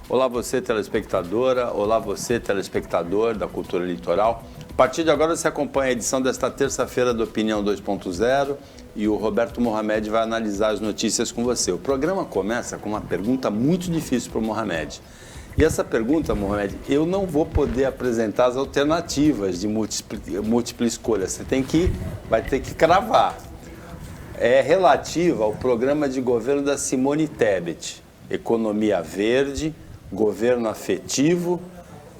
Olá você telespectadora, olá você telespectador da Cultura Litoral. A partir de agora você acompanha a edição desta terça-feira do Opinião 2.0 e o Roberto Mohamed vai analisar as notícias com você. O programa começa com uma pergunta muito difícil para o Mohamed. E essa pergunta, Mohamed, eu não vou poder apresentar as alternativas de múltipla escolha. Você vai ter que cravar. É relativa ao programa de governo da Simone Tebet. Economia verde, governo afetivo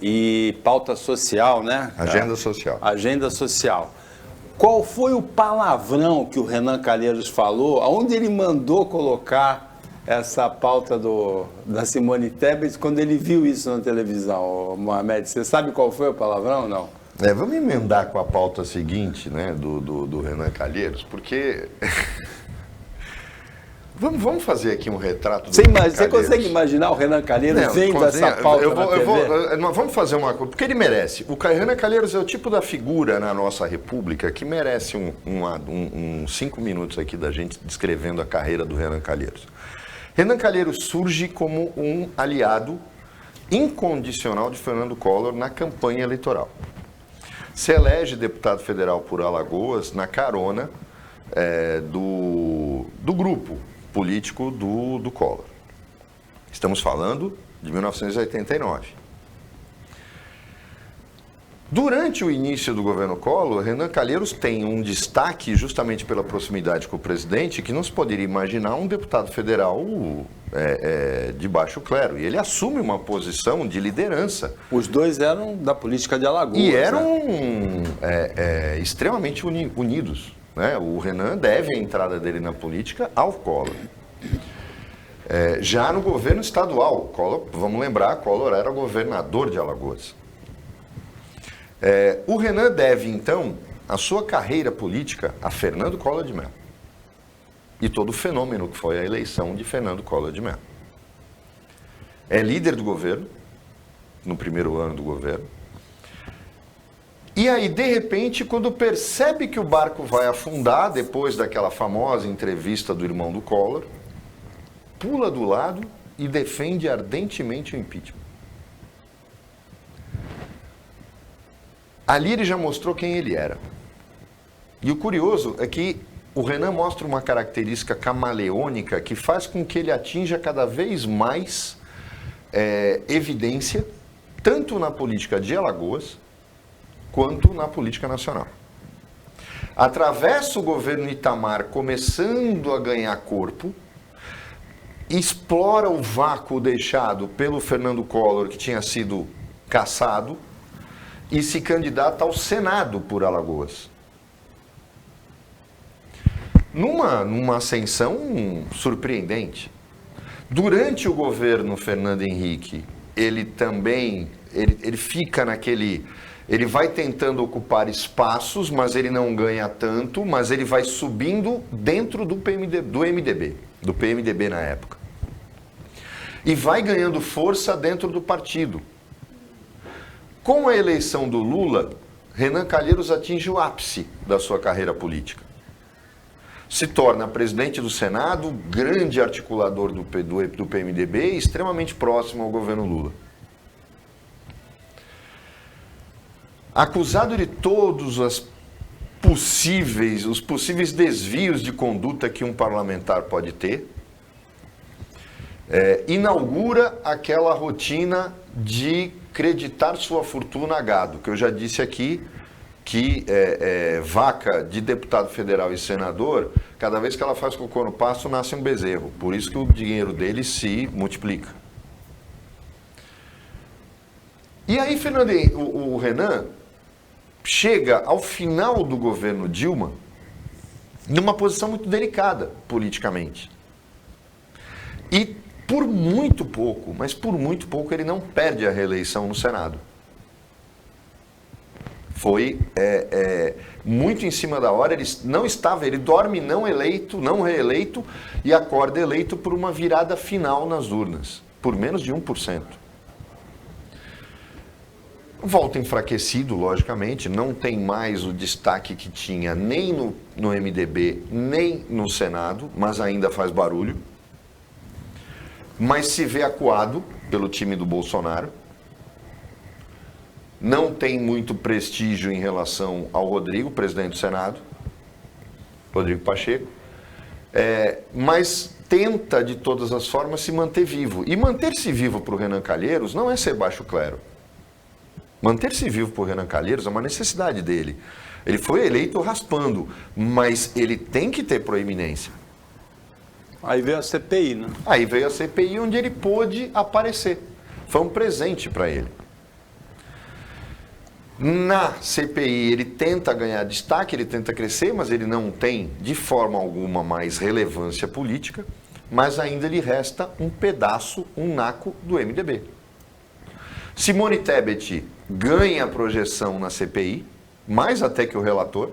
e pauta social, né? Agenda social. Agenda social. Qual foi o palavrão que o Renan Calheiros falou? Aonde ele mandou colocar essa pauta da Simone Tebet quando ele viu isso na televisão, Mohamed? Você sabe qual foi o palavrão ou não? Vamos emendar com a pauta seguinte, né, do Renan Calheiros, porque... Vamos fazer aqui um retrato do Renan Calheiros. Você consegue imaginar o Renan Calheiros vendo essa pauta na TV? Vamos fazer uma coisa, porque ele merece. O Renan Calheiros é o tipo da figura na nossa república que merece uns 5 minutos aqui da gente descrevendo a carreira do Renan Calheiros. Renan Calheiros surge como um aliado incondicional de Fernando Collor na campanha eleitoral. Se elege deputado federal por Alagoas na carona do grupo político do Collor. Estamos falando de 1989. Durante o início do governo Collor, Renan Calheiros tem um destaque justamente pela proximidade com o presidente que não se poderia imaginar um deputado federal de baixo clero. E ele assume uma posição de liderança. Os dois eram da política de Alagoas. E eram extremamente unidos. Né? O Renan deve a entrada dele na política ao Collor. Já no governo estadual, Collor, vamos lembrar, Collor era governador de Alagoas. O Renan deve, então, a sua carreira política a Fernando Collor de Mello. E todo o fenômeno que foi a eleição de Fernando Collor de Mello. É líder do governo, no primeiro ano do governo. E aí, de repente, quando percebe que o barco vai afundar, depois daquela famosa entrevista do irmão do Collor, pula do lado e defende ardentemente o impeachment. Ali ele já mostrou quem ele era. E o curioso é que o Renan mostra uma característica camaleônica que faz com que ele atinja cada vez mais evidência, tanto na política de Alagoas, quanto na política nacional. Atravessa o governo Itamar começando a ganhar corpo, explora o vácuo deixado pelo Fernando Collor, que tinha sido cassado, e se candidata ao Senado por Alagoas. Numa ascensão surpreendente. Durante o governo Fernando Henrique, ele fica naquele... Ele vai tentando ocupar espaços, mas ele não ganha tanto, mas ele vai subindo dentro do PMDB na época. E vai ganhando força dentro do partido. Com a eleição do Lula, Renan Calheiros atinge o ápice da sua carreira política. Se torna presidente do Senado, grande articulador do PMDB e extremamente próximo ao governo Lula. Acusado de todos os possíveis desvios de conduta que um parlamentar pode ter, inaugura aquela rotina de creditar sua fortuna a gado, que eu já disse aqui, que vaca de deputado federal e senador, cada vez que ela faz cocô no pasto, nasce um bezerro. Por isso que o dinheiro dele se multiplica. E aí, o Renan chega ao final do governo Dilma numa posição muito delicada politicamente. E por muito pouco, mas por muito pouco, ele não perde a reeleição no Senado. Foi muito em cima da hora, ele dorme não reeleito e acorda eleito por uma virada final nas urnas, por menos de 1%. Volta enfraquecido, logicamente, não tem mais o destaque que tinha nem no MDB, nem no Senado, mas ainda faz barulho. Mas se vê acuado pelo time do Bolsonaro. Não tem muito prestígio em relação ao Rodrigo, presidente do Senado, Rodrigo Pacheco, mas tenta de todas as formas se manter vivo. E manter-se vivo para o Renan Calheiros não é ser baixo clero. Manter-se vivo para o Renan Calheiros é uma necessidade dele. Ele foi eleito raspando, mas ele tem que ter proeminência. Aí veio a CPI, né? Aí veio a CPI onde ele pôde aparecer. Foi um presente para ele. Na CPI ele tenta ganhar destaque, ele tenta crescer, mas ele não tem de forma alguma mais relevância política, mas ainda lhe resta um pedaço, um naco do MDB. Simone Tebet ganha a projeção na CPI, mais até que o relator,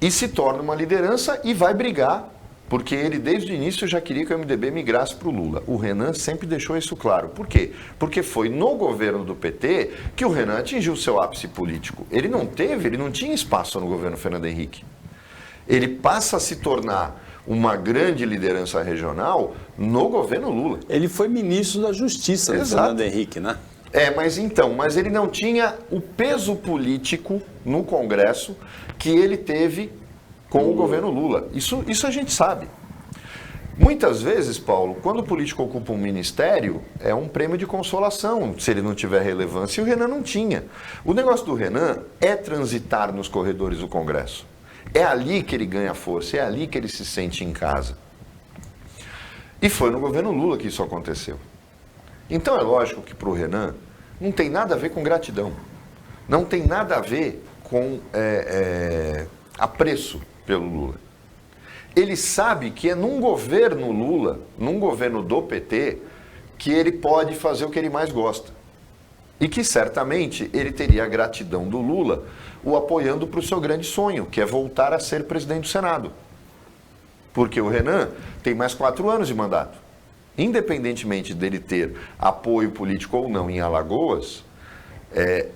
e se torna uma liderança e vai brigar, porque ele desde o início já queria que o MDB migrasse para o Lula. O Renan sempre deixou isso claro. Por quê? Porque foi no governo do PT que o Renan atingiu o seu ápice político. Ele não tinha espaço no governo Fernando Henrique. Ele passa a se tornar uma grande liderança regional no governo Lula. Ele foi ministro da Justiça do Fernando Henrique, né? Mas ele não tinha o peso político no Congresso que ele teve com o governo Lula. Isso a gente sabe. Muitas vezes, Paulo, quando o político ocupa um ministério, é um prêmio de consolação, se ele não tiver relevância, e o Renan não tinha. O negócio do Renan é transitar nos corredores do Congresso. É ali que ele ganha força, é ali que ele se sente em casa. E foi no governo Lula que isso aconteceu. Então é lógico que para o Renan não tem nada a ver com gratidão, não tem nada a ver com apreço pelo Lula. Ele sabe que é num governo Lula, num governo do PT, que ele pode fazer o que ele mais gosta. E que certamente ele teria a gratidão do Lula o apoiando para o seu grande sonho, que é voltar a ser presidente do Senado. Porque o Renan tem mais 4 anos de mandato. Independentemente dele ter apoio político ou não em Alagoas,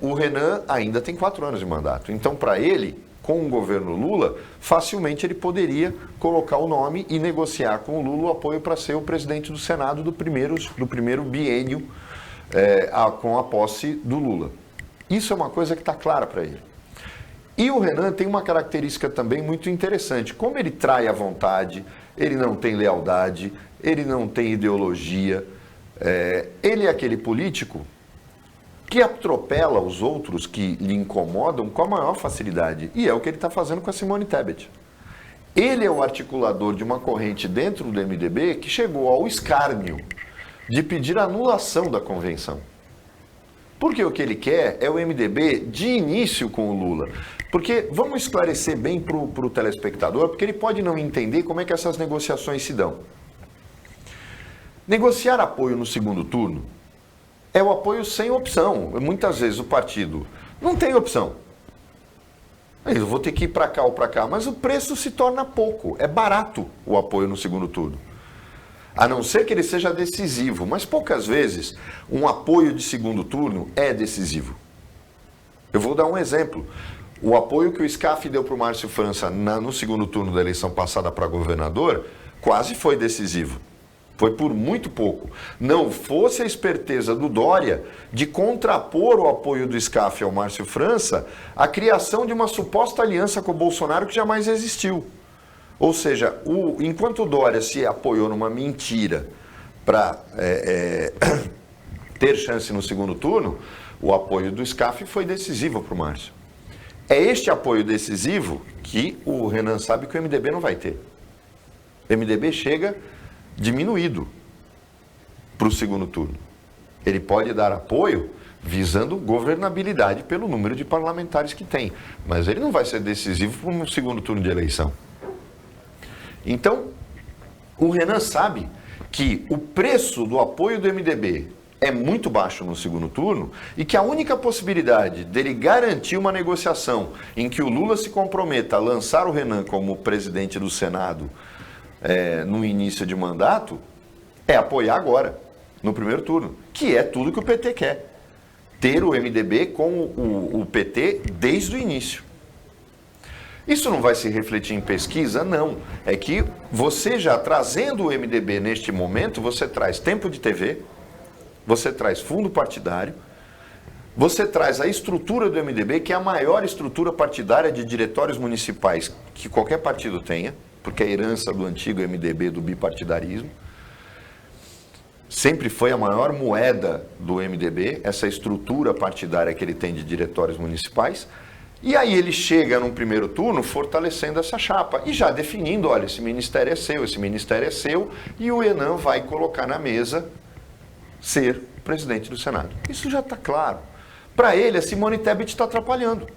o Renan ainda tem 4 anos de mandato. Então, para ele, com o governo Lula, facilmente ele poderia colocar o nome e negociar com o Lula o apoio para ser o presidente do Senado do primeiro biênio com a posse do Lula. Isso é uma coisa que está clara para ele. E o Renan tem uma característica também muito interessante. Como ele trai a vontade, ele não tem lealdade, ele não tem ideologia, ele é aquele político que atropela os outros que lhe incomodam com a maior facilidade. E é o que ele está fazendo com a Simone Tebet. Ele é o articulador de uma corrente dentro do MDB que chegou ao escárnio de pedir a anulação da convenção. Porque o que ele quer é o MDB de início com o Lula. Porque, vamos esclarecer bem para o telespectador, porque ele pode não entender como é que essas negociações se dão. Negociar apoio no segundo turno é o apoio sem opção. Muitas vezes o partido não tem opção. Eu vou ter que ir para cá ou para cá, mas o preço se torna pouco. É barato o apoio no segundo turno. A não ser que ele seja decisivo, mas poucas vezes um apoio de segundo turno é decisivo. Eu vou dar um exemplo. O apoio que o SCAF deu para o Márcio França no segundo turno da eleição passada para governador quase foi decisivo. Foi por muito pouco. Não fosse a esperteza do Dória de contrapor o apoio do SCAF ao Márcio França à criação de uma suposta aliança com o Bolsonaro que jamais existiu. Ou seja, enquanto o Dória se apoiou numa mentira para ter chance no segundo turno, o apoio do SCAF foi decisivo para o Márcio. É este apoio decisivo que o Renan sabe que o MDB não vai ter. O MDB chega diminuído para o segundo turno. Ele pode dar apoio visando governabilidade pelo número de parlamentares que tem, mas ele não vai ser decisivo para um segundo turno de eleição. Então, o Renan sabe que o preço do apoio do MDB é muito baixo no segundo turno e que a única possibilidade dele garantir uma negociação em que o Lula se comprometa a lançar o Renan como presidente do Senado no início de mandato é apoiar agora, no primeiro turno, que é tudo que o PT quer. Ter o MDB com o PT desde o início. Isso não vai se refletir em pesquisa? Não. É que você já trazendo o MDB neste momento, você traz tempo de TV, você traz fundo partidário, você traz a estrutura do MDB, que é a maior estrutura partidária de diretórios municipais que qualquer partido tenha, porque é a herança do antigo MDB, do bipartidarismo. Sempre foi a maior moeda do MDB, essa estrutura partidária que ele tem de diretórios municipais. E aí ele chega num primeiro turno fortalecendo essa chapa e já definindo, olha, esse ministério é seu, e o Renan vai colocar na mesa ser presidente do Senado. Isso já está claro. Para ele, a Simone Tebet está atrapalhando.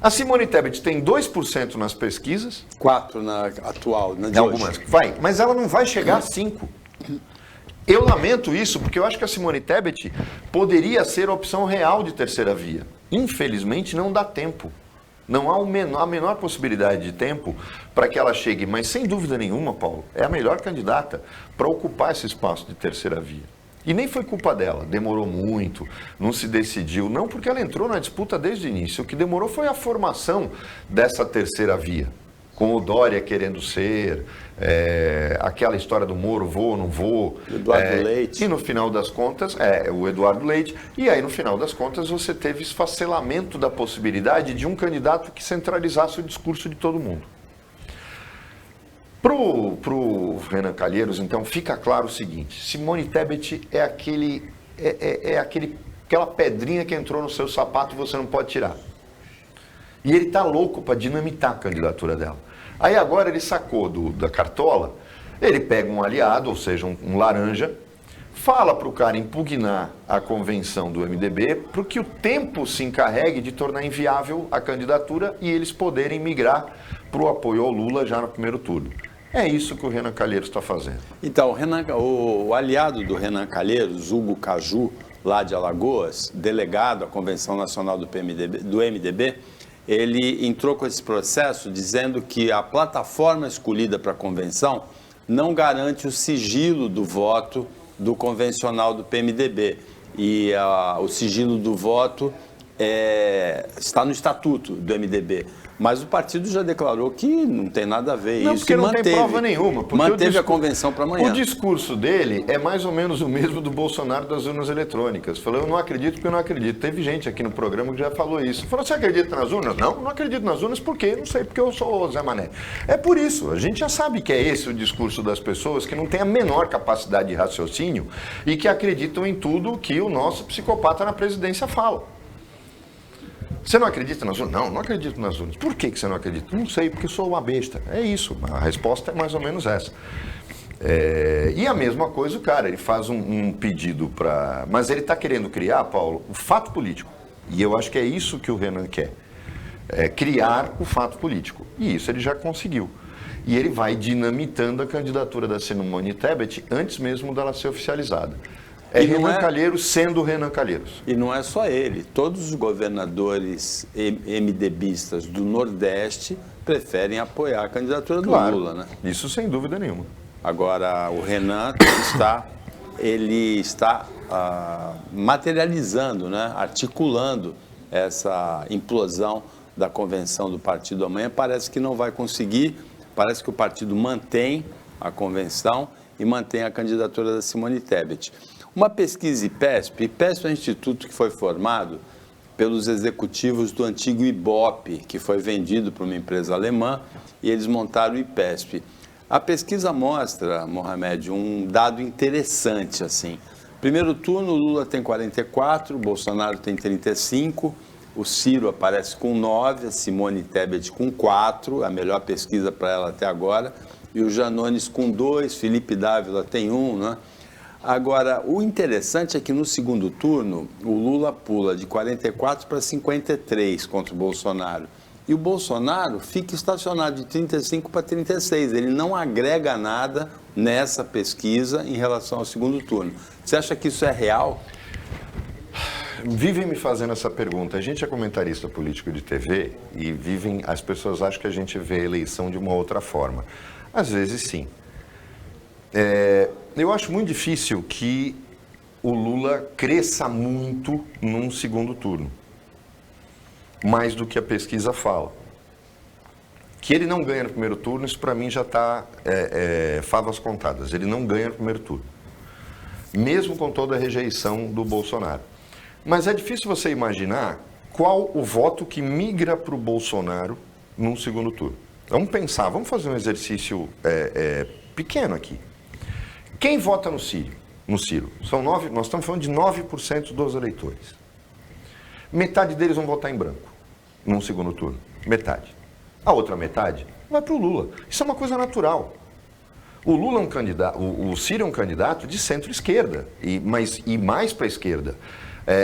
A Simone Tebet tem 2% nas pesquisas. 4% na atual, na de algumas. Hoje. Vai, mas ela não vai chegar a 5%. Eu lamento isso, porque eu acho que a Simone Tebet poderia ser a opção real de terceira via. Infelizmente, não dá tempo. Não há a menor possibilidade de tempo para que ela chegue, mas sem dúvida nenhuma, Paulo, é a melhor candidata para ocupar esse espaço de terceira via. E nem foi culpa dela, demorou muito, não se decidiu, não porque ela entrou na disputa desde o início. O que demorou foi a formação dessa terceira via, com o Dória querendo ser, aquela história do Moro, vou ou não vou. Eduardo Leite. E no final das contas, o Eduardo Leite, e aí no final das contas você teve esfacelamento da possibilidade de um candidato que centralizasse o discurso de todo mundo. Pro Renan Calheiros, então, fica claro o seguinte: Simone Tebet é aquela pedrinha que entrou no seu sapato e você não pode tirar. E ele está louco para dinamitar a candidatura dela. Aí agora ele sacou da cartola, ele pega um aliado, ou seja, um laranja, fala para o cara impugnar a convenção do MDB para que o tempo se encarregue de tornar inviável a candidatura e eles poderem migrar para o apoio ao Lula já no primeiro turno. É isso que o Renan Calheiros está fazendo. Então, o aliado do Renan Calheiros, Hugo Caju, lá de Alagoas, delegado à Convenção Nacional do MDB, ele entrou com esse processo dizendo que a plataforma escolhida para a convenção não garante o sigilo do voto do convencional do PMDB. E o sigilo do voto está no estatuto do MDB. Mas o partido já declarou que não tem nada a ver. Não, isso porque que não manteve, tem prova nenhuma. Manteve a convenção para amanhã. O discurso dele é mais ou menos o mesmo do Bolsonaro das urnas eletrônicas. Falou, eu não acredito porque eu não acredito. Teve gente aqui no programa que já falou isso. Falou, você acredita nas urnas? Não, não acredito nas urnas. Por quê? Não sei, porque eu sou o Zé Mané. É por isso. A gente já sabe que é esse o discurso das pessoas que não têm a menor capacidade de raciocínio e que acreditam em tudo que o nosso psicopata na presidência fala. Você não acredita nas urnas? Não, não acredito nas urnas. Por que você não acredita? Não sei, porque sou uma besta. É isso, a resposta é mais ou menos essa. E a mesma coisa o cara, ele faz um pedido para... Mas ele está querendo criar, Paulo, o fato político. E eu acho que é isso que o Renan quer. Criar o fato político. E isso ele já conseguiu. E ele vai dinamitando a candidatura da Simone Tebet antes mesmo dela ser oficializada. Renan Calheiros sendo Renan Calheiros. E não é só ele. Todos os governadores MDBistas do Nordeste preferem apoiar a candidatura do Lula, né? Isso sem dúvida nenhuma. Agora, o Renan está materializando, né? Articulando essa implosão da convenção do partido amanhã. Parece que não vai conseguir. Parece que o partido mantém a convenção e mantém a candidatura da Simone Tebet. Uma pesquisa IPESP é um instituto que foi formado pelos executivos do antigo IBOP, que foi vendido para uma empresa alemã, e eles montaram o IPESP. A pesquisa mostra, Mohamed, um dado interessante, assim. Primeiro turno, o Lula tem 44, o Bolsonaro tem 35, o Ciro aparece com 9, a Simone Tebet com 4, a melhor pesquisa para ela até agora, e o Janones com 2, Felipe Dávila tem 1, né? Agora, o interessante é que no segundo turno, o Lula pula de 44 para 53 contra o Bolsonaro. E o Bolsonaro fica estacionado de 35 para 36. Ele não agrega nada nessa pesquisa em relação ao segundo turno. Você acha que isso é real? Vivem me fazendo essa pergunta. A gente é comentarista político de TV e as pessoas acham que a gente vê a eleição de uma outra forma. Às vezes, sim. Eu acho muito difícil que o Lula cresça muito num segundo turno, mais do que a pesquisa fala. Que ele não ganha no primeiro turno, isso para mim já está favas contadas. Ele não ganha no primeiro turno, mesmo com toda a rejeição do Bolsonaro. Mas é difícil você imaginar qual o voto que migra para o Bolsonaro num segundo turno. Vamos pensar, vamos fazer um exercício pequeno aqui. Quem vota no Ciro? São 9, nós estamos falando de 9% dos eleitores. Metade deles vão votar em branco num segundo turno. Metade. A outra metade vai para o Lula. Isso é uma coisa natural. O Lula é um candidato, o Ciro é um candidato de centro-esquerda, e mais para a esquerda.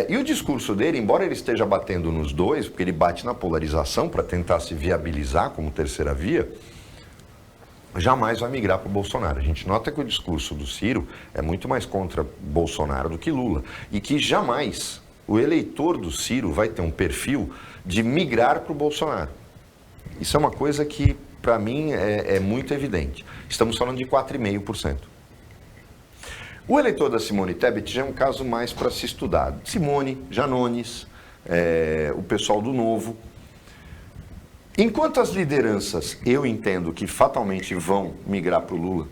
E o discurso dele, embora ele esteja batendo nos dois, porque ele bate na polarização para tentar se viabilizar como terceira via, jamais vai migrar para o Bolsonaro. A gente nota que o discurso do Ciro é muito mais contra Bolsonaro do que Lula. E que jamais o eleitor do Ciro vai ter um perfil de migrar para o Bolsonaro. Isso é uma coisa que, para mim, é muito evidente. Estamos falando de 4,5%. O eleitor da Simone Tebet já é um caso mais para se estudar. Simone, Janones, o pessoal do Novo. Enquanto as lideranças, eu entendo que fatalmente vão migrar para o Lula.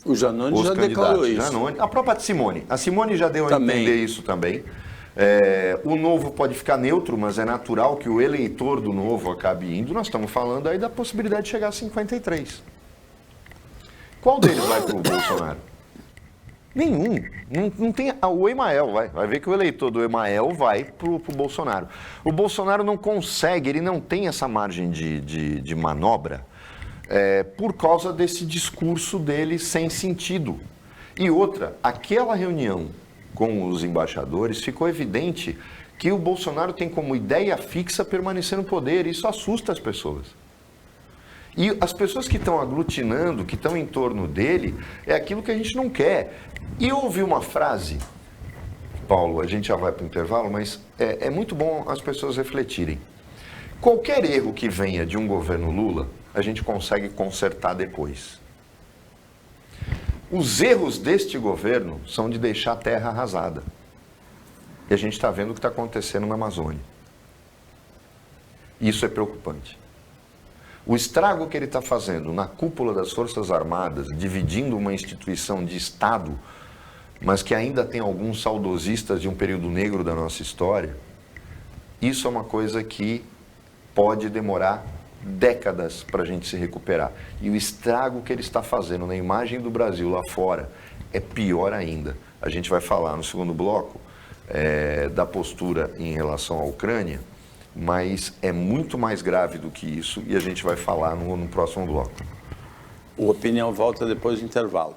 O Janones já declarou isso. Janones, a própria Simone. A Simone já deu a entender isso também. O Novo pode ficar neutro, mas é natural que o eleitor do Novo acabe indo. Nós estamos falando aí da possibilidade de chegar a 53. Qual deles vai para o Bolsonaro? Nenhum. Não tem. O Emael vai ver que o eleitor do Emael vai para o Bolsonaro. O Bolsonaro não consegue, ele não tem essa margem de manobra por causa desse discurso dele sem sentido. E outra, aquela reunião com os embaixadores, ficou evidente que o Bolsonaro tem como ideia fixa permanecer no poder. Isso assusta as pessoas. E as pessoas que estão aglutinando, que estão em torno dele, é aquilo que a gente não quer. E eu ouvi uma frase, Paulo, a gente já vai para o intervalo, mas é muito bom as pessoas refletirem. Qualquer erro que venha de um governo Lula, a gente consegue consertar depois. Os erros deste governo são de deixar a terra arrasada. E a gente está vendo o que está acontecendo na Amazônia. Isso é preocupante. O estrago que ele está fazendo na cúpula das Forças Armadas, dividindo uma instituição de Estado, mas que ainda tem alguns saudosistas de um período negro da nossa história, isso é uma coisa que pode demorar décadas para a gente se recuperar. E o estrago que ele está fazendo na imagem do Brasil lá fora é pior ainda. A gente vai falar no segundo bloco da postura em relação à Ucrânia, mas é muito mais grave do que isso e a gente vai falar no próximo bloco. O Opinião volta depois do intervalo.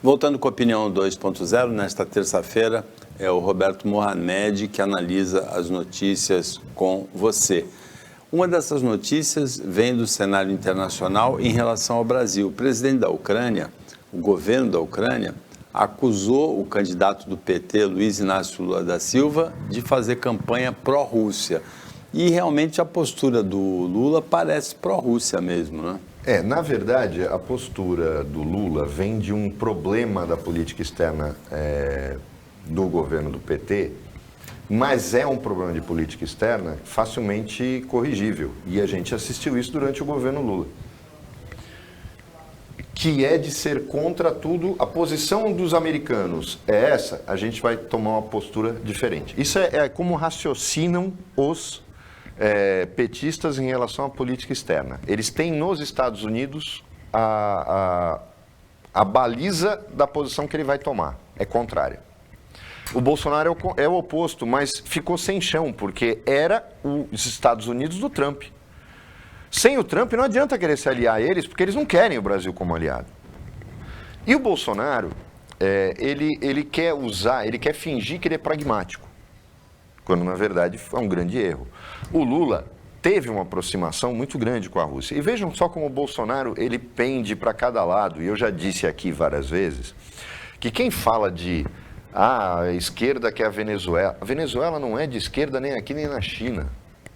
Voltando com a Opinião 2.0, nesta terça-feira é o Roberto Mohamed que analisa as notícias com você. Uma dessas notícias vem do cenário internacional em relação ao Brasil. O presidente da Ucrânia, o governo da Ucrânia, acusou o candidato do PT, Luiz Inácio Lula da Silva, de fazer campanha pró-Rússia. E realmente a postura do Lula parece pró-Rússia mesmo, né? Na verdade, a postura do Lula vem de um problema da política externa do governo do PT, mas é um problema de política externa facilmente corrigível. E a gente assistiu isso durante o governo Lula. Que é de ser contra tudo. A posição dos americanos é essa, a gente vai tomar uma postura diferente. Isso é como raciocinam os petistas em relação à política externa. Eles têm nos Estados Unidos a baliza da posição que ele vai tomar. É contrária. O Bolsonaro é o oposto, mas ficou sem chão, porque era os Estados Unidos do Trump. Sem o Trump não adianta querer se aliar a eles, porque eles não querem o Brasil como aliado. E o Bolsonaro, ele quer fingir que ele é pragmático, quando na verdade é um grande erro. O Lula teve uma aproximação muito grande com a Rússia. E vejam só como o Bolsonaro, ele pende para cada lado, e eu já disse aqui várias vezes, que quem fala de a esquerda quer a Venezuela não é de esquerda nem aqui nem na China.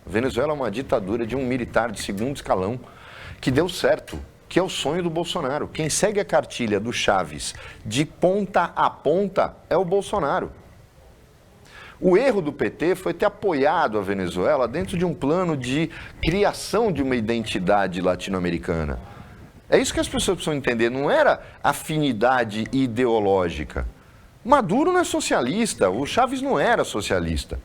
A Venezuela é uma ditadura de um militar de segundo escalão que deu certo. que é o sonho do Bolsonaro. Quem segue a cartilha do Chaves de ponta a ponta é o Bolsonaro. O erro do PT foi ter apoiado a Venezuela dentro de um plano de criação de uma identidade latino-americana. É isso que as pessoas precisam entender, não era afinidade ideológica. Maduro não é socialista, o Chaves não era socialista.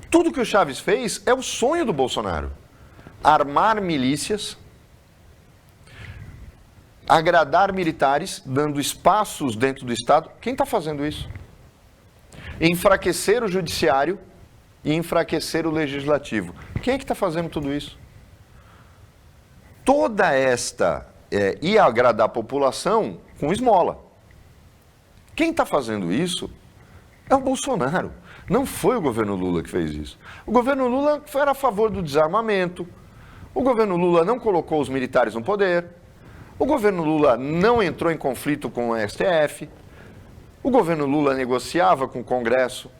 Tudo que o Chaves fez é o sonho do Bolsonaro. Armar milícias, agradar militares, dando espaços dentro do Estado. Quem está fazendo isso? Enfraquecer o judiciário e enfraquecer o legislativo. Quem é que está fazendo tudo isso? Toda esta e agradar a população com esmola. Quem está fazendo isso é o Bolsonaro. Não foi o governo Lula que fez isso. O governo Lula era a favor do desarmamento. O governo Lula não colocou os militares no poder. O governo Lula não entrou em conflito com o STF. O governo Lula negociava com o Congresso.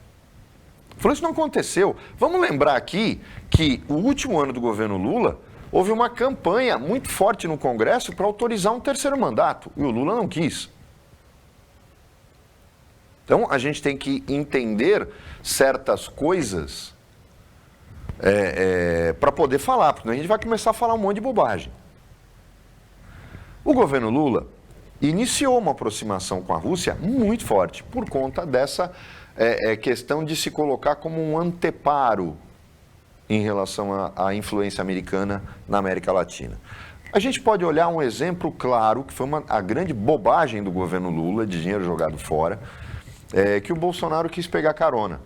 Falou, isso não aconteceu. Vamos lembrar aqui que o último ano do governo Lula houve uma campanha muito forte no Congresso para autorizar um terceiro mandato. E o Lula não quis. Então, a gente tem que entender certas coisas para poder falar, porque a gente vai começar a falar um monte de bobagem. O governo Lula iniciou uma aproximação com a Rússia muito forte, por conta dessa questão de se colocar como um anteparo em relação à influência americana na América Latina. A gente pode olhar um exemplo claro, que foi a grande bobagem do governo Lula, de dinheiro jogado fora, que o Bolsonaro quis pegar carona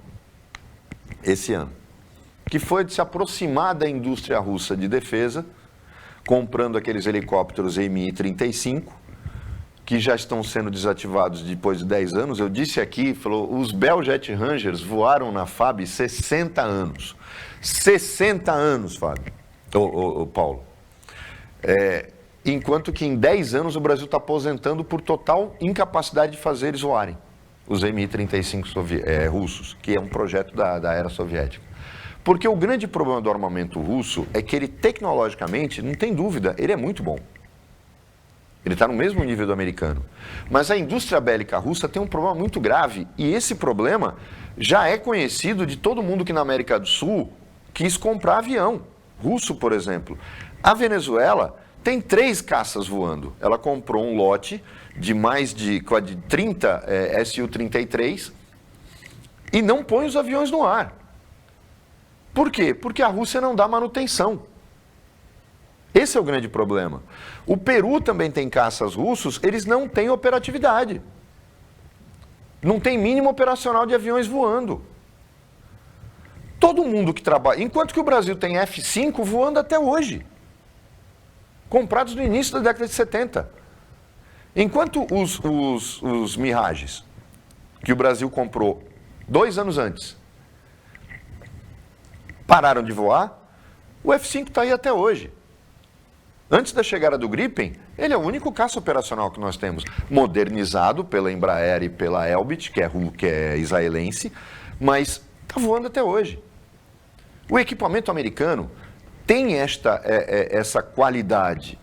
esse ano, que foi de se aproximar da indústria russa de defesa, comprando aqueles helicópteros Mi-35, que já estão sendo desativados depois de 10 anos. Eu disse aqui, falou, os Bell Jet Rangers voaram na FAB 60 anos. 60 anos, Fábio, Paulo. Enquanto que em 10 anos o Brasil está aposentando por total incapacidade de fazer eles voarem. Os Mi-35 russos, que é um projeto da era soviética. Porque o grande problema do armamento russo é que ele, tecnologicamente, não tem dúvida, ele é muito bom. Ele está no mesmo nível do americano. Mas a indústria bélica russa tem um problema muito grave. E esse problema já é conhecido de todo mundo que na América do Sul quis comprar avião. Russo, por exemplo. A Venezuela tem 3 caças voando. Ela comprou um lote de mais de 30 Su-33 e não põe os aviões no ar. Por quê? Porque a Rússia não dá manutenção. Esse é o grande problema. O Peru também tem caças russos, eles não têm operatividade. Não tem mínimo operacional de aviões voando. Todo mundo que trabalha... Enquanto que o Brasil tem F-5 voando até hoje. Comprados no início da década de 70. Enquanto os Mirages, que o Brasil comprou 2 anos antes, pararam de voar, o F-5 está aí até hoje. Antes da chegada do Gripen, ele é o único caça operacional que nós temos, modernizado pela Embraer e pela Elbit, que é israelense, mas está voando até hoje. O equipamento americano tem essa qualidade,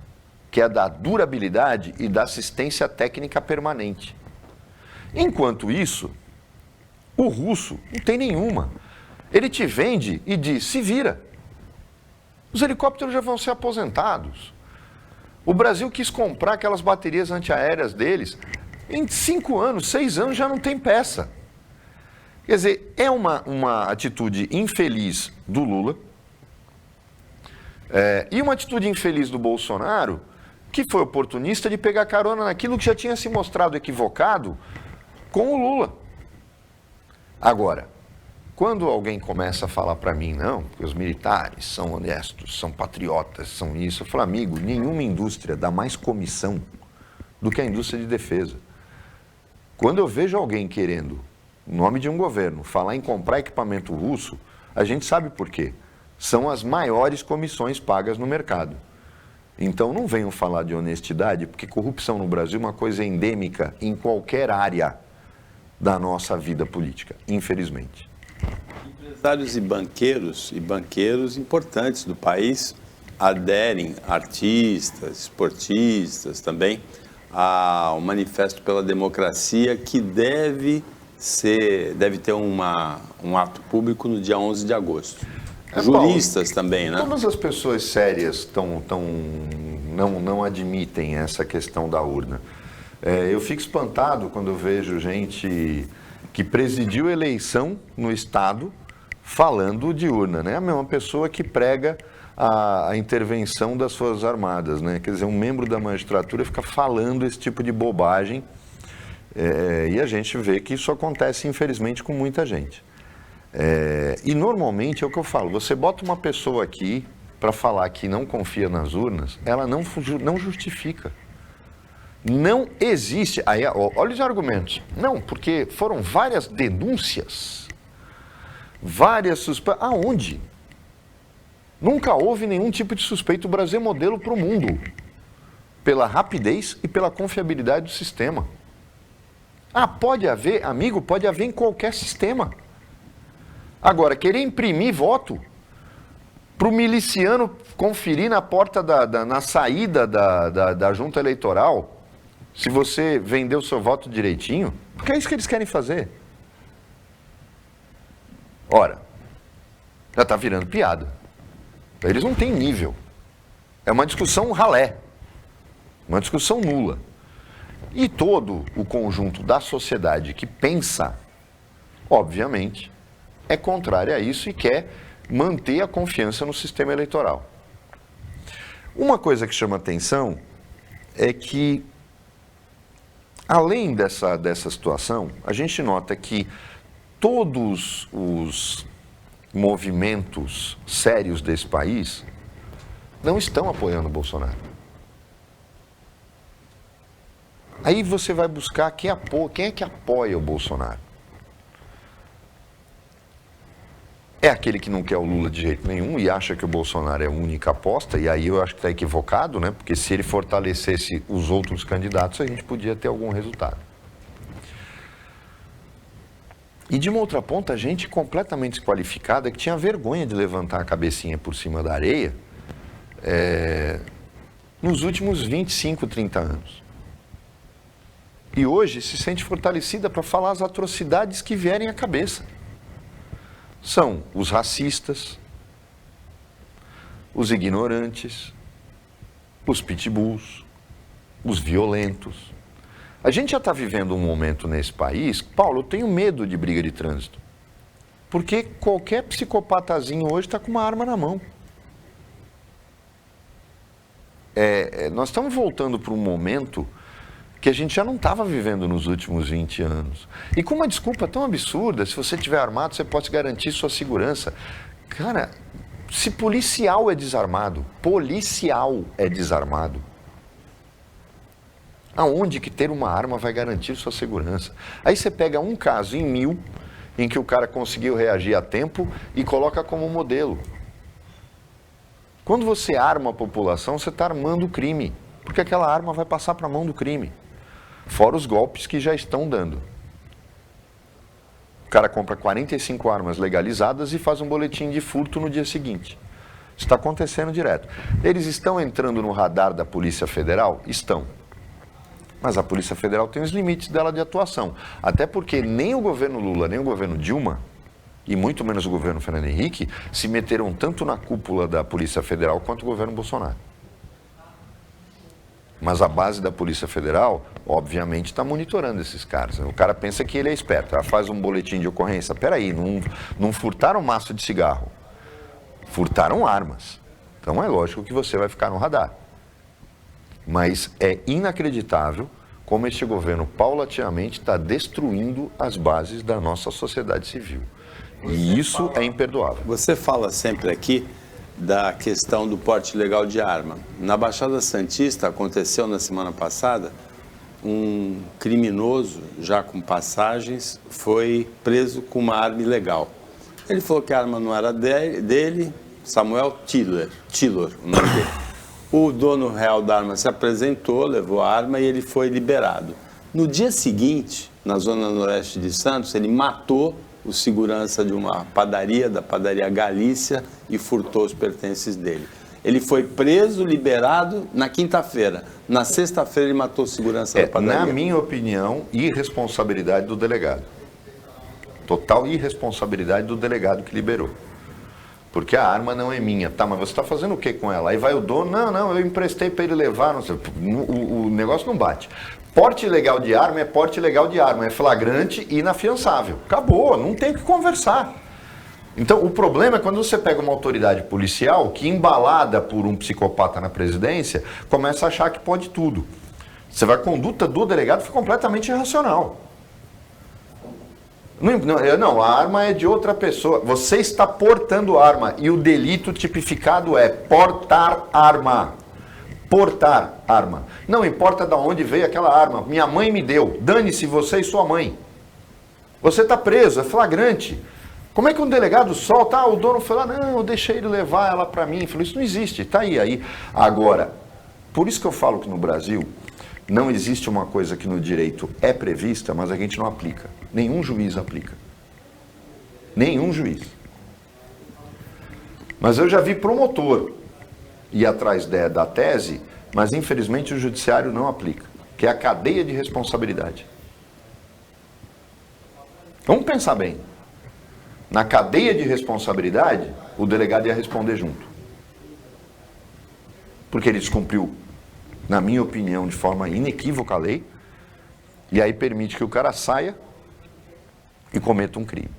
que é da durabilidade e da assistência técnica permanente. Enquanto isso, o russo não tem nenhuma. Ele te vende e diz, se vira. Os helicópteros já vão ser aposentados. O Brasil quis comprar aquelas baterias antiaéreas deles. Em 5 anos, 6 anos já não tem peça. Quer dizer, é uma atitude infeliz do Lula e uma atitude infeliz do Bolsonaro, que foi oportunista de pegar carona naquilo que já tinha se mostrado equivocado com o Lula. Agora, quando alguém começa a falar para mim, não, porque os militares são honestos, são patriotas, são isso, eu falo, amigo, nenhuma indústria dá mais comissão do que a indústria de defesa. Quando eu vejo alguém querendo, em nome de um governo, falar em comprar equipamento russo, a gente sabe por quê. São as maiores comissões pagas no mercado. Então não venham falar de honestidade, porque corrupção no Brasil é uma coisa endêmica em qualquer área da nossa vida política, infelizmente. Empresários e banqueiros importantes do país aderem artistas, esportistas também ao Manifesto pela Democracia, que deve ter um ato público no dia 11 de agosto. Juristas Paulo, também, né? Todas as pessoas sérias não admitem essa questão da urna. Eu fico espantado quando eu vejo gente que presidiu eleição no Estado falando de urna, né? A mesma pessoa que prega a intervenção das Forças Armadas, né? Quer dizer, um membro da magistratura fica falando esse tipo de bobagem e a gente vê que isso acontece, infelizmente, com muita gente. E normalmente é o que eu falo, você bota uma pessoa aqui para falar que não confia nas urnas, ela não justifica. Não existe. Aí, olha os argumentos. Não, porque foram várias denúncias, várias suspeitas. Aonde? Nunca houve nenhum tipo de suspeito. O Brasil é modelo para o mundo, pela rapidez e pela confiabilidade do sistema. Pode haver, amigo, pode haver em qualquer sistema. Agora, querer imprimir voto para o miliciano conferir na porta na saída da junta eleitoral, se você vendeu o seu voto direitinho, porque é isso que eles querem fazer. Ora, já está virando piada. Eles não têm nível. É uma discussão ralé, uma discussão nula. E todo o conjunto da sociedade que pensa, obviamente, é contrário a isso e quer manter a confiança no sistema eleitoral. Uma coisa que chama atenção é que, além dessa situação, a gente nota que todos os movimentos sérios desse país não estão apoiando o Bolsonaro. Aí você vai buscar quem é que apoia o Bolsonaro. É aquele que não quer o Lula de jeito nenhum e acha que o Bolsonaro é a única aposta, e aí eu acho que está equivocado, né? Porque se ele fortalecesse os outros candidatos, a gente podia ter algum resultado. E de uma outra ponta, gente completamente desqualificada, que tinha vergonha de levantar a cabecinha por cima da areia nos últimos 25, 30 anos. E hoje se sente fortalecida para falar as atrocidades que vierem à cabeça. São os racistas, os ignorantes, os pitbulls, os violentos. A gente já está vivendo um momento nesse país, Paulo, eu tenho medo de briga de trânsito, porque qualquer psicopatazinho hoje está com uma arma na mão. Nós estamos voltando para um momento que a gente já não estava vivendo nos últimos 20 anos. E com uma desculpa tão absurda, se você estiver armado, você pode garantir sua segurança. Cara, se policial é desarmado, aonde que ter uma arma vai garantir sua segurança? Aí você pega um caso em 1000, em que o cara conseguiu reagir a tempo e coloca como modelo. Quando você arma a população, você está armando o crime, porque aquela arma vai passar para a mão do crime. Fora os golpes que já estão dando. O cara compra 45 armas legalizadas e faz um boletim de furto no dia seguinte. Isso está acontecendo direto. Eles estão entrando no radar da Polícia Federal? Estão. Mas a Polícia Federal tem os limites dela de atuação. Até porque nem o governo Lula, nem o governo Dilma, e muito menos o governo Fernando Henrique, se meteram tanto na cúpula da Polícia Federal quanto o governo Bolsonaro. Mas a base da Polícia Federal, obviamente, está monitorando esses caras. O cara pensa que ele é esperto, faz um boletim de ocorrência. Peraí, não furtaram maço de cigarro, furtaram armas. Então é lógico que você vai ficar no radar. Mas é inacreditável como este governo paulatinamente está destruindo as bases da nossa sociedade civil. E isso é imperdoável. Você fala sempre aqui da questão do porte ilegal de arma. Na Baixada Santista aconteceu na semana passada, um criminoso, já com passagens, foi preso com uma arma ilegal. Ele falou que a arma não era dele, Samuel Tiller, o nome dele. O dono real da arma se apresentou, levou a arma e ele foi liberado. No dia seguinte, na zona noroeste de Santos, ele matou o segurança de uma padaria, da padaria Galícia, e furtou os pertences dele. Ele foi preso, liberado na quinta-feira. Na sexta-feira ele matou o segurança da padaria. Na minha opinião, irresponsabilidade do delegado. Total irresponsabilidade do delegado que liberou. Porque a arma não é minha. Tá, mas você está fazendo o que com ela? Aí vai o dono, não, eu emprestei para ele levar. Não sei. O negócio não bate. Porte ilegal de arma é porte ilegal de arma. É flagrante e inafiançável. Acabou, não tem o que conversar. Então, o problema é quando você pega uma autoridade policial que, embalada por um psicopata na presidência, começa a achar que pode tudo. Você vai, a conduta do delegado foi completamente irracional. Não, a arma é de outra pessoa. Você está portando arma e o delito tipificado é portar arma. Portar arma. Não importa de onde veio aquela arma. Minha mãe me deu. Dane-se você e sua mãe. Você está preso, é flagrante. Como é que um delegado solta? Ah, o dono foi lá, não, eu deixei ele levar ela para mim. Falei, isso não existe, está aí. Agora, por isso que eu falo que no Brasil não existe uma coisa que no direito é prevista, mas a gente não aplica. Nenhum juiz aplica. Nenhum juiz. Mas eu já vi promotor ir atrás da tese, mas infelizmente o judiciário não aplica, que é a cadeia de responsabilidade. Vamos pensar bem. Na cadeia de responsabilidade, o delegado ia responder junto. Porque ele descumpriu, na minha opinião, de forma inequívoca a lei, e aí permite que o cara saia e cometa um crime.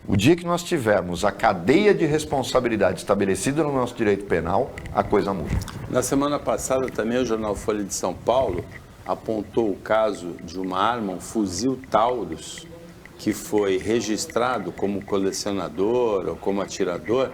O dia que nós tivermos a cadeia de responsabilidade estabelecida no nosso direito penal, a coisa muda. Na semana passada também o jornal Folha de São Paulo apontou o caso de uma arma, um fuzil Taurus, que foi registrado como colecionador ou como atirador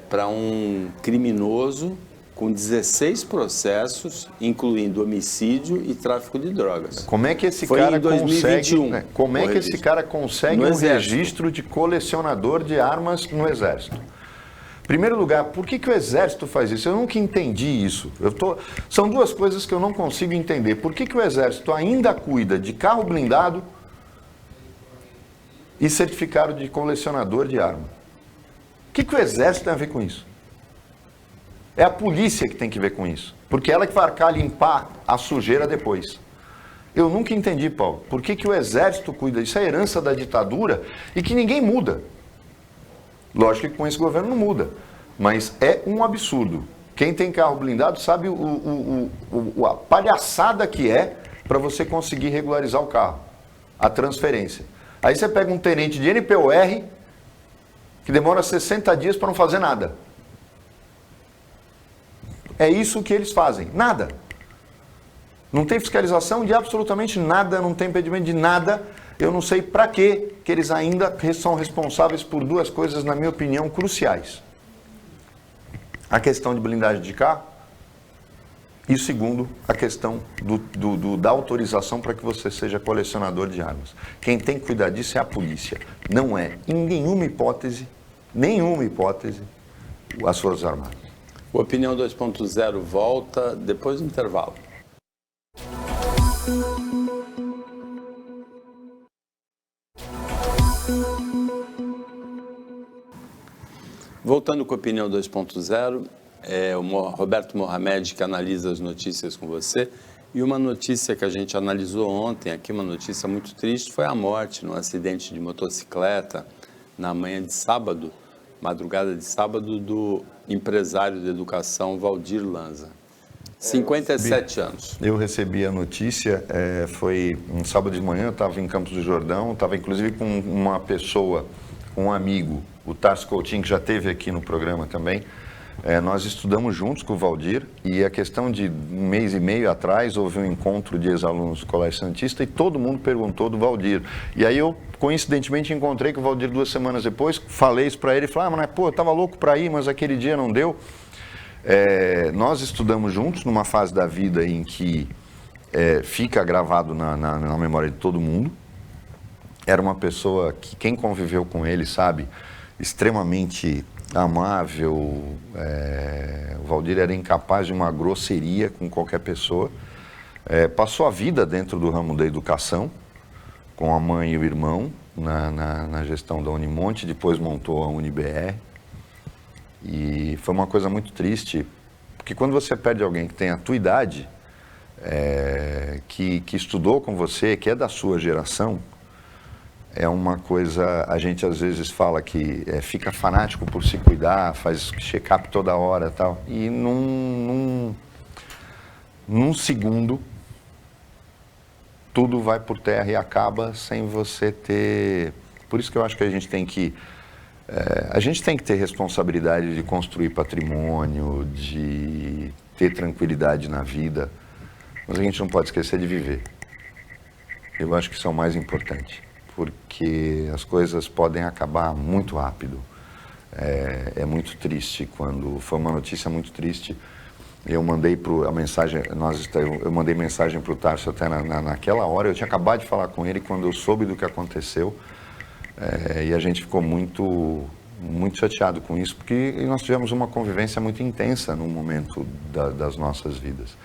para um criminoso com 16 processos, incluindo homicídio e tráfico de drogas. Como é que esse foi cara em 2021, consegue, né? Como é que esse cara consegue um registro de colecionador de armas no Exército? Em primeiro lugar, por que o Exército faz isso? Eu nunca entendi isso. São duas coisas que eu não consigo entender. Por que o Exército ainda cuida de carro blindado e certificado de colecionador de arma? O que o Exército tem a ver com isso? É a polícia que tem que ver com isso. Porque ela que vai arcar limpar a sujeira depois. Eu nunca entendi, Paulo, por que o Exército cuida disso? É herança da ditadura e que ninguém muda. Lógico que com esse governo não muda. Mas é um absurdo. Quem tem carro blindado sabe a palhaçada que é para você conseguir regularizar o carro. A transferência. Aí você pega um tenente de NPOR que demora 60 dias para não fazer nada. É isso que eles fazem. Nada. Não tem fiscalização de absolutamente nada, não tem impedimento de nada. Eu não sei para que eles ainda são responsáveis por duas coisas, na minha opinião, cruciais. A questão de blindagem de carro e, segundo, a questão da autorização para que você seja colecionador de armas. Quem tem que cuidar disso é a polícia. Não é, em nenhuma hipótese, as Forças Armadas. O Opinião 2.0 volta depois do intervalo. Voltando com a Opinião 2.0, é o Roberto Mohamed que analisa as notícias com você. E uma notícia que a gente analisou ontem, aqui uma notícia muito triste, foi a morte num acidente de motocicleta na manhã de sábado, madrugada de sábado, do empresário de educação Valdir Lanza. 57 anos. Eu recebi a notícia, foi um sábado de manhã, eu estava em Campos do Jordão, estava inclusive com uma pessoa, um amigo, o Tarso Coutinho, que já esteve aqui no programa também. Nós estudamos juntos com o Valdir e a questão de um mês e meio atrás houve um encontro de ex-alunos do Colégio Santista e todo mundo perguntou do Valdir. E aí eu, coincidentemente, encontrei com o Valdir 2 semanas depois, falei isso para ele, falei, mas pô, eu estava louco para ir, mas aquele dia não deu. Nós estudamos juntos numa fase da vida em que fica gravado na memória de todo mundo. Era uma pessoa que quem conviveu com ele sabe, extremamente amável. O Valdir era incapaz de uma grosseria com qualquer pessoa. Passou a vida dentro do ramo da educação, com a mãe e o irmão, na gestão da Unimonte, depois montou a UniBR. E foi uma coisa muito triste, porque quando você perde alguém que tem a tua idade, que estudou com você, que é da sua geração, é uma coisa, a gente às vezes fala que fica fanático por se cuidar, faz check-up toda hora e tal, e num segundo tudo vai por terra e acaba sem você ter... Por isso que eu acho que a gente tem que ter responsabilidade de construir patrimônio, de ter tranquilidade na vida, mas a gente não pode esquecer de viver. Eu acho que isso é o mais importante, porque as coisas podem acabar muito rápido. É muito triste quando... Foi uma notícia muito triste. Eu mandei eu mandei mensagem para o Tarso até naquela hora. Eu tinha acabado de falar com ele quando eu soube do que aconteceu. E a gente ficou muito chateado com isso, porque nós tivemos uma convivência muito intensa num momento das nossas vidas.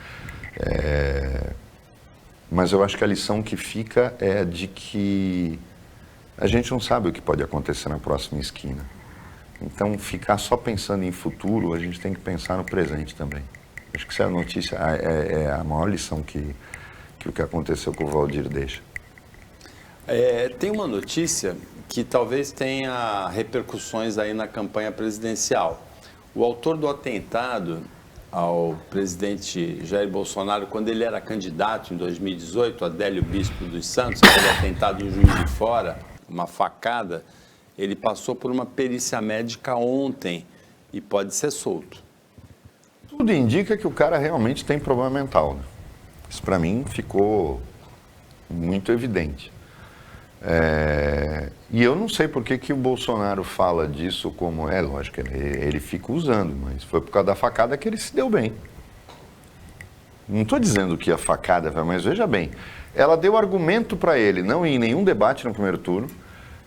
Mas eu acho que a lição que fica é de que a gente não sabe o que pode acontecer na próxima esquina. Então, ficar só pensando em futuro, a gente tem que pensar no presente também. Acho que essa é a notícia, é a maior lição que o que aconteceu com o Valdir deixa. Tem uma notícia que talvez tenha repercussões aí na campanha presidencial. O autor do atentado ao presidente Jair Bolsonaro, quando ele era candidato em 2018, Adélio Bispo dos Santos, aquele atentado em Juiz de Fora, uma facada, ele passou por uma perícia médica ontem e pode ser solto. Tudo indica que o cara realmente tem problema mental, né? Isso para mim ficou muito evidente. E eu não sei por que o Bolsonaro fala disso como... lógico, ele fica usando, mas foi por causa da facada que ele se deu bem. Não estou dizendo que a facada, mas veja bem, ela deu argumento para ele não ir em nenhum debate no primeiro turno,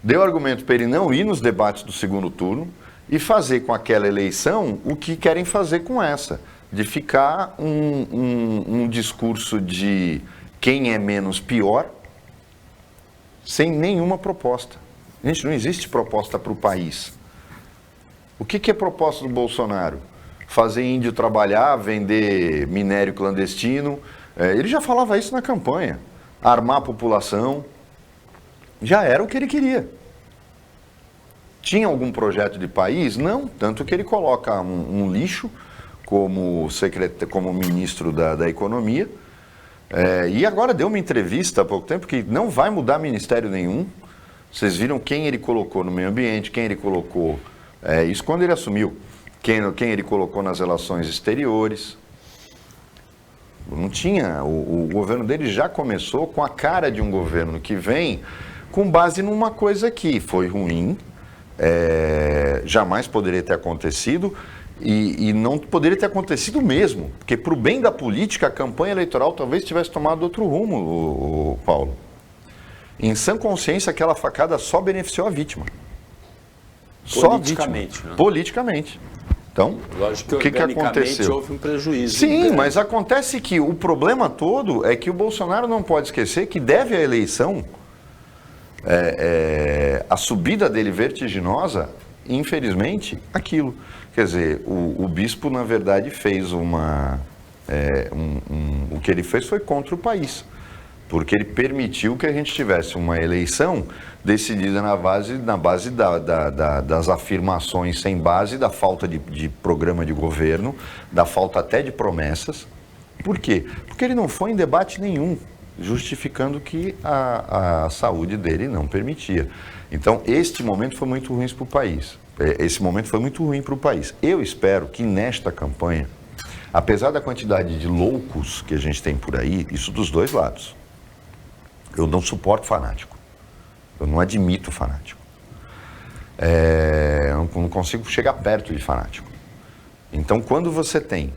deu argumento para ele não ir nos debates do segundo turno e fazer com aquela eleição o que querem fazer com essa, de ficar um discurso de quem é menos pior, sem nenhuma proposta. Gente, não existe proposta para o país. O que é proposta do Bolsonaro? Fazer índio trabalhar, vender minério clandestino. Ele já falava isso na campanha. Armar a população. Já era o que ele queria. Tinha algum projeto de país? Não. Tanto que ele coloca um lixo como ministro da Economia. E agora deu uma entrevista há pouco tempo que não vai mudar ministério nenhum. Vocês viram quem ele colocou no meio ambiente, quem ele colocou... isso quando ele assumiu. Quem ele colocou nas relações exteriores. Não tinha... O governo dele já começou com a cara de um governo que vem com base numa coisa que foi ruim, jamais poderia ter acontecido... E não poderia ter acontecido mesmo, porque para o bem da política, a campanha eleitoral talvez tivesse tomado outro rumo, o Paulo. Em sã consciência, aquela facada só beneficiou a vítima. Só a vítima. Né? Politicamente. Então, lógico que aconteceu? Houve um prejuízo. Sim, mas acontece que o problema todo é que o Bolsonaro não pode esquecer que deve à eleição, a subida dele vertiginosa, infelizmente, aquilo. Quer dizer, o bispo, na verdade, fez o que ele fez foi contra o país, porque ele permitiu que a gente tivesse uma eleição decidida na base das afirmações sem base, da falta de programa de governo, da falta até de promessas. Por quê? Porque ele não foi em debate nenhum, justificando que a saúde dele não permitia. Então, este momento foi muito ruim para o país. Esse momento foi muito ruim para o país. Eu espero que nesta campanha, apesar da quantidade de loucos que a gente tem por aí, isso dos dois lados, eu não suporto fanático. Eu não admito fanático. Eu não consigo chegar perto de fanático. Então, quando você tem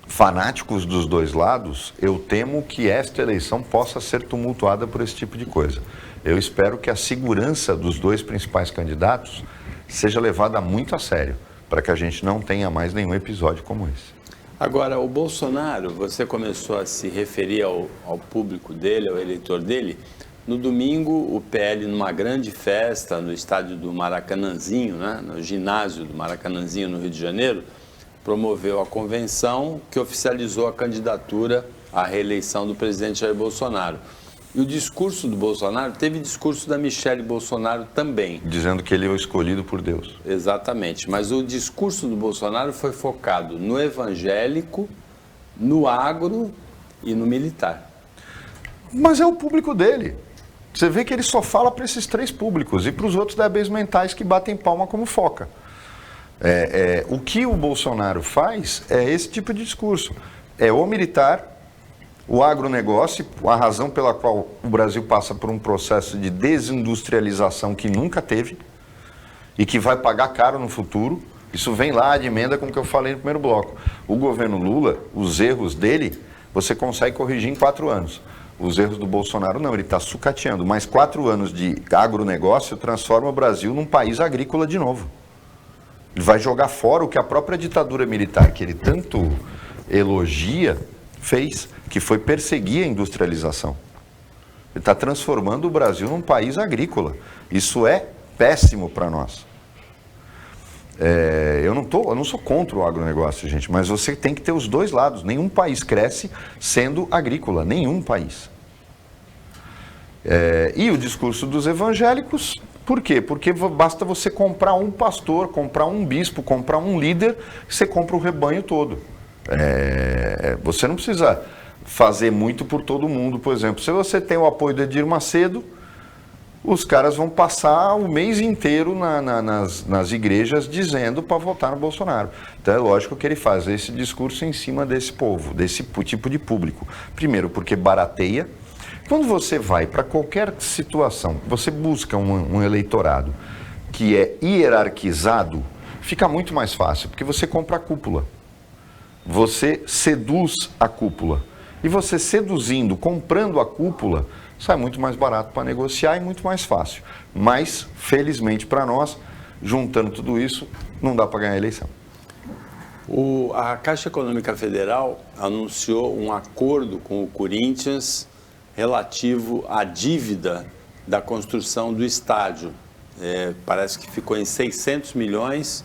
fanáticos dos dois lados, eu temo que esta eleição possa ser tumultuada por esse tipo de coisa. Eu espero que a segurança dos dois principais candidatos seja levada muito a sério, para que a gente não tenha mais nenhum episódio como esse. Agora, o Bolsonaro, você começou a se referir ao público dele, ao eleitor dele, No domingo, o PL, numa grande festa no estádio do Maracanãzinho, né, no ginásio do Maracanãzinho, no Rio de Janeiro, promoveu a convenção que oficializou a candidatura à reeleição do presidente Jair Bolsonaro. E o discurso do Bolsonaro, teve discurso da Michele Bolsonaro também. Dizendo que ele é o escolhido por Deus. Exatamente, mas o discurso do Bolsonaro foi focado no evangélico, no agro e no militar. Mas é o público dele. Você vê que ele só fala para esses três públicos e para os outros débeis mentais que batem palma como foca. O que o Bolsonaro faz é esse tipo de discurso. É o militar, o agronegócio, a razão pela qual o Brasil passa por um processo de desindustrialização que nunca teve e que vai pagar caro no futuro. Isso vem lá de emenda com o que eu falei no primeiro bloco. O governo Lula, os erros dele, você consegue corrigir em 4 anos. Os erros do Bolsonaro não, ele está sucateando. Mas 4 anos de agronegócio transforma o Brasil num país agrícola de novo. Ele vai jogar fora o que a própria ditadura militar, que ele tanto elogia, fez, que foi perseguir a industrialização. Ele está transformando o Brasil num país agrícola. Isso é péssimo para nós. Eu não sou contra o agronegócio, gente, mas você tem que ter os dois lados. Nenhum país cresce sendo agrícola, nenhum país. E o discurso dos evangélicos, por quê? Porque basta você comprar um pastor, comprar um bispo, comprar um líder, você compra o rebanho todo. Você não precisa fazer muito por todo mundo, por exemplo. Se você tem o apoio do Edir Macedo, os caras vão passar o mês inteiro nas igrejas dizendo para votar no Bolsonaro. Então é lógico que ele faz esse discurso em cima desse povo, desse tipo de público. Primeiro, porque barateia. Quando você vai para qualquer situação, você busca um eleitorado que é hierarquizado, fica muito mais fácil, porque você compra a cúpula. Você seduz a cúpula. E você seduzindo, comprando a cúpula, sai muito mais barato para negociar e muito mais fácil. Mas, felizmente para nós, juntando tudo isso, não dá para ganhar a eleição. A Caixa Econômica Federal anunciou um acordo com o Corinthians relativo à dívida da construção do estádio. Parece que ficou em 600 milhões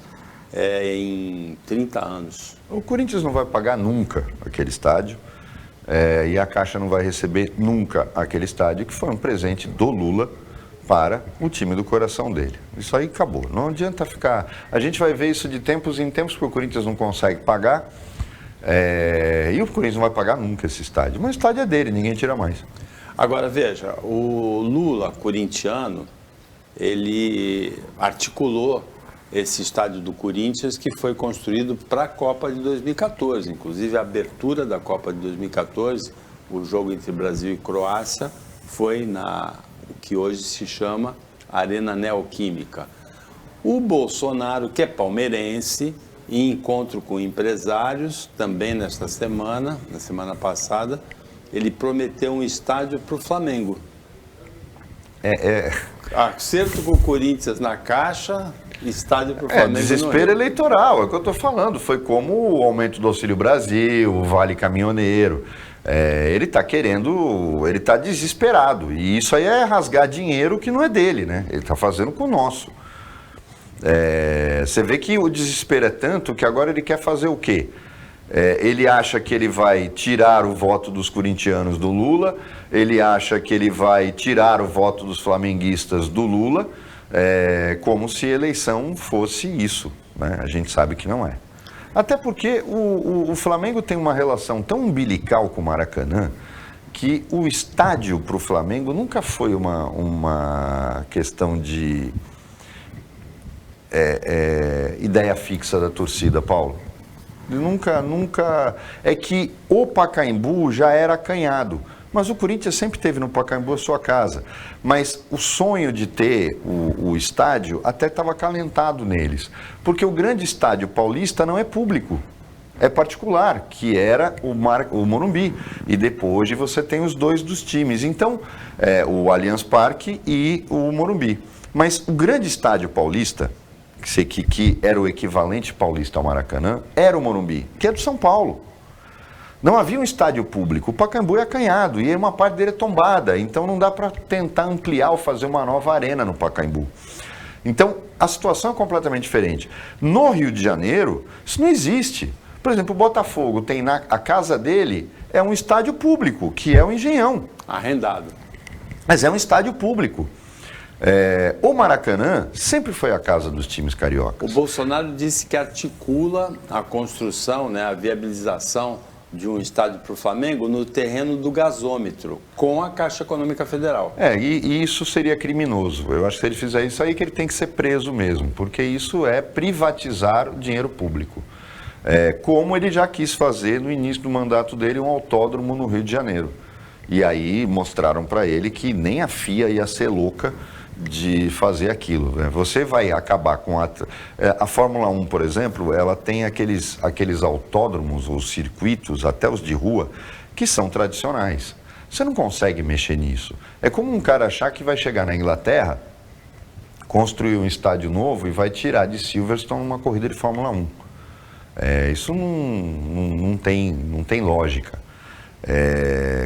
em 30 anos. O Corinthians não vai pagar nunca aquele estádio. E a Caixa não vai receber nunca aquele estádio, que foi um presente do Lula para o time do coração dele. Isso aí acabou. Não adianta ficar... A gente vai ver isso de tempos em tempos, porque o Corinthians não consegue pagar. E o Corinthians não vai pagar nunca esse estádio. Mas o estádio é dele, ninguém tira mais. Agora, veja, o Lula, corintiano, ele articulou esse estádio do Corinthians que foi construído para a Copa de 2014. Inclusive, a abertura da Copa de 2014, o jogo entre Brasil e Croácia, foi o que hoje se chama Arena Neoquímica. O Bolsonaro, que é palmeirense, em encontro com empresários, também nesta semana, na semana passada, ele prometeu um estádio para o Flamengo. Acerto com o Corinthians na Caixa... Estádio para o Flamengo. Desespero eleitoral, é o que eu estou falando. Foi como o aumento do Auxílio Brasil, o Vale Caminhoneiro. Ele está querendo, ele está desesperado. E isso aí é rasgar dinheiro que não é dele, né? Ele está fazendo com o nosso. Você vê que o desespero é tanto que agora ele quer fazer o quê? Ele acha que ele vai tirar o voto dos corintianos do Lula, ele acha que ele vai tirar o voto dos flamenguistas do Lula, como se a eleição fosse isso, né? A gente sabe que não é. Até porque o Flamengo tem uma relação tão umbilical com o Maracanã que o estádio para o Flamengo nunca foi uma questão de ideia fixa da torcida, Paulo. Nunca... É que o Pacaembu já era acanhado. Mas o Corinthians sempre teve no Pacaembu a sua casa. Mas o sonho de ter o estádio até estava acalentado neles. Porque o grande estádio paulista não é público, é particular, que era o Morumbi. E depois você tem os dois dos times. Então, o Allianz Parque e o Morumbi. Mas o grande estádio paulista, que era o equivalente paulista ao Maracanã, era o Morumbi, que é do São Paulo. Não havia um estádio público. O Pacaembu é acanhado e uma parte dele é tombada. Então não dá para tentar ampliar ou fazer uma nova arena no Pacaembu. Então a situação é completamente diferente. No Rio de Janeiro, isso não existe. Por exemplo, o Botafogo tem a casa dele, é um estádio público, que é o Engenhão. Arrendado. Mas é um estádio público. O Maracanã sempre foi a casa dos times cariocas. O Bolsonaro disse que articula a construção, né, a viabilização de um estádio para o Flamengo no terreno do gasômetro, com a Caixa Econômica Federal. E isso seria criminoso. Eu acho que se ele fizer isso aí, que ele tem que ser preso mesmo, porque isso é privatizar o dinheiro público. Como ele já quis fazer no início do mandato dele, um autódromo no Rio de Janeiro. E aí mostraram para ele que nem a FIA ia ser louca de fazer aquilo. Você vai acabar com a Fórmula 1, por exemplo, ela tem aqueles autódromos ou circuitos, até os de rua, que são tradicionais. Você não consegue mexer nisso. É como um cara achar que vai chegar na Inglaterra, construir um estádio novo e vai tirar de Silverstone uma corrida de Fórmula 1. Isso não tem lógica.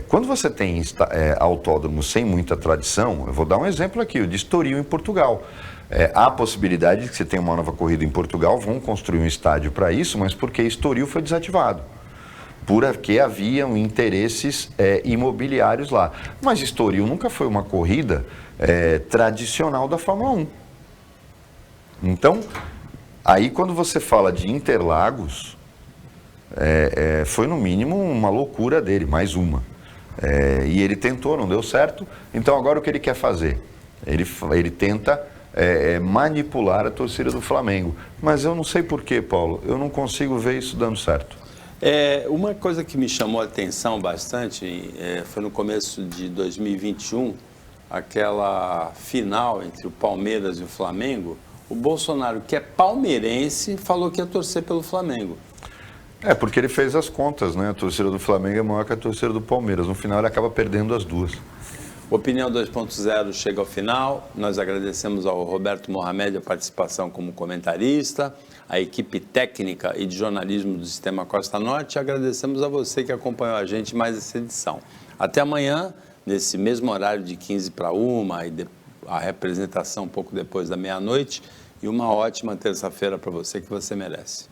Quando você tem autódromos sem muita tradição, eu vou dar um exemplo aqui, o de Estoril em Portugal. Há a possibilidade de que você tenha uma nova corrida em Portugal, vão construir um estádio para isso, mas porque Estoril foi desativado. Porque haviam interesses imobiliários lá. Mas Estoril nunca foi uma corrida tradicional da Fórmula 1. Então, aí quando você fala de Interlagos, foi no mínimo uma loucura dele, mais uma. E ele tentou, não deu certo. Então agora o que ele quer fazer? Ele tenta manipular a torcida do Flamengo. Mas eu não sei porquê, Paulo, eu não consigo ver isso dando certo. Uma coisa que me chamou a atenção bastante foi no começo de 2021, aquela final entre o Palmeiras e o Flamengo. O Bolsonaro, que é palmeirense, falou que ia torcer pelo Flamengo. Porque ele fez as contas, né? A torcida do Flamengo é maior que a torcida do Palmeiras. No final ele acaba perdendo as duas. Opinião 2.0 chega ao final. Nós agradecemos ao Roberto Mohamed a participação como comentarista, a equipe técnica e de jornalismo do Sistema Costa Norte. Agradecemos a você que acompanhou a gente em mais essa edição. Até amanhã, nesse mesmo horário de 15 para 1 e a representação um pouco depois da meia-noite. E uma ótima terça-feira para você que você merece.